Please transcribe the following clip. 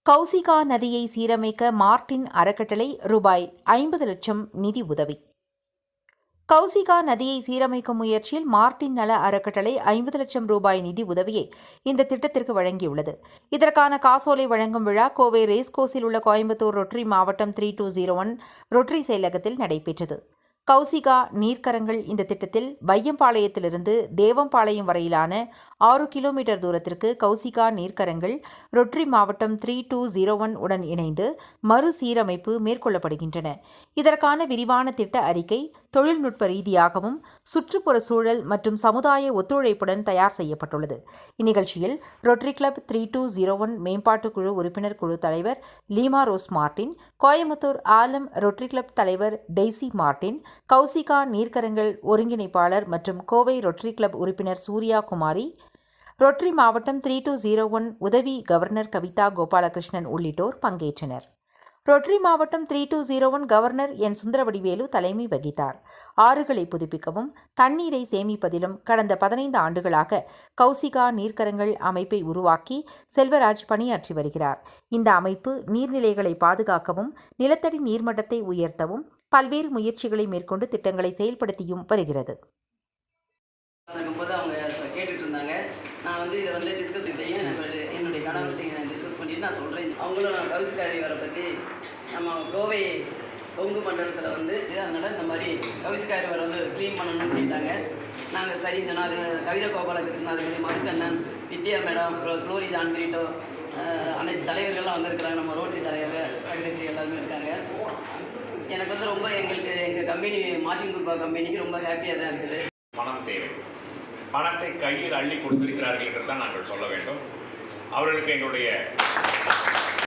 கௌசிகா நதியை சீரமைக்க மார்டின் அறக்கட்டளை ரூபாய் 50 லட்சம் நிதி உதவி. கௌசிகா நதியை சீரமைக்கும் முயற்சியில் மார்டின் நல அறக்கட்டளை 50 லட்சம் ரூபாய் நிதி உதவியை இந்த திட்டத்திற்கு வழங்கியுள்ளது. இதற்கான காசோலை வழங்கும் விழா கோவை ரேஸ்கோஸில் உள்ள கோயம்புத்தூர் ரொட்டரி மாவட்டம் 3201 ரொட்டரி செயலகத்தில் நடைபெற்றது. கௌசிகா நீர்க்கரங்கள் இந்த திட்டத்தில் பையம்பாளையத்திலிருந்து தேவம்பாளையம் வரையிலான 6 கிலோமீட்டர் தூரத்திற்கு கௌசிகா நீர்க்கரங்கள் ரொட்டரி மாவட்டம் 3201 உடன் இணைந்து மறுசீரமைப்பு மேற்கொள்ளப்படுகின்றன. இதற்கான விரிவான திட்ட அறிக்கை தொழில்நுட்ப ரீதியாகவும் சுற்றுப்புற சூழல் மற்றும் சமுதாய ஒத்துழைப்புடன் தயார் செய்யப்பட்டுள்ளது. இந்நிகழ்ச்சியில் ரொட்டரி கிளப் 3201 மேம்பாட்டு குழு உறுப்பினர் குழு தலைவர் லீமா ரோஸ் மார்டின், கோயம்புத்தூர் ஆலம் ரொட்டரி கிளப் தலைவர் டெய்சி மார்டின், கௌசிகா நீர்க்கரங்கள் ஒருங்கிணைப்பாளர் மற்றும் கோவை ரொட்டரி கிளப் உறுப்பினர் சூர்யா குமாரி, ரொட்டரி மாவட்டம் 3201 உதவி கவர்னர் கவிதா கோபாலகிருஷ்ணன் உள்ளிட்டோர் பங்கேற்றனர். ரொட்டரி மாவட்டம் 3201 கவர்னர் என் சுந்தரவடிவேலு தலைமை வகித்தார். ஆறுகளை புதுப்பிக்கவும் தண்ணீரை சேமிப்பதிலும் கடந்த 15 ஆண்டுகளாக கௌசிகா நீர்க்கரங்கள் அமைப்பை உருவாக்கி செல்வராஜ் பணியாற்றி வருகிறார். இந்த அமைப்பு நீர்நிலைகளை பாதுகாக்கவும் நிலத்தடி நீர்மட்டத்தை உயர்த்தவும் பல்வேறு முயற்சிகளை மேற்கொண்டு திட்டங்களை செயல்படுத்தியும் வருகிறது. அவங்க கேட்டுட்டு இருந்தாங்க. நான் இதை டிஸ்கஸ் என்னுடைய கணவர்கிட்ட டிஸ்கஸ் பண்ணிட்டு நான் சொல்கிறேன். அவங்களும் கௌசிகா ரிவரை பற்றி நம்ம கோவை கொங்கு மண்டலத்தில் அதனால் இந்த மாதிரி கௌசிகா ரிவரை க்ளீன் பண்ணணும்னு கேட்டாங்க. நாங்கள் சரின்னு சொன்னால் அது கவிதா கோபாலகிருஷ்ணன், அதுமாதிரி மதுக்கண்ணன், வித்யா மேடம், அப்புறம் குளோரி ஜான் கிரீட்டோ, அனைத்து தலைவர்கள்லாம் வந்திருக்கிறாங்க. நம்ம ரோட்டரி தலைவர், செக்ரட்டரி எல்லாருமே இருக்காங்க. எனக்கு ரொம்ப எங்கள் கம்பெனி மார்டின் குரூப்பா கம்பெனிக்கு ரொம்ப ஹாப்பியாக தான் இருக்குது. பணம் தேவை. பணத்தை கையில் அள்ளி கொடுத்திருக்கிறார்கள் என்று தான் நாங்கள் சொல்ல வேண்டும். அவர்களுக்கு எங்களுடைய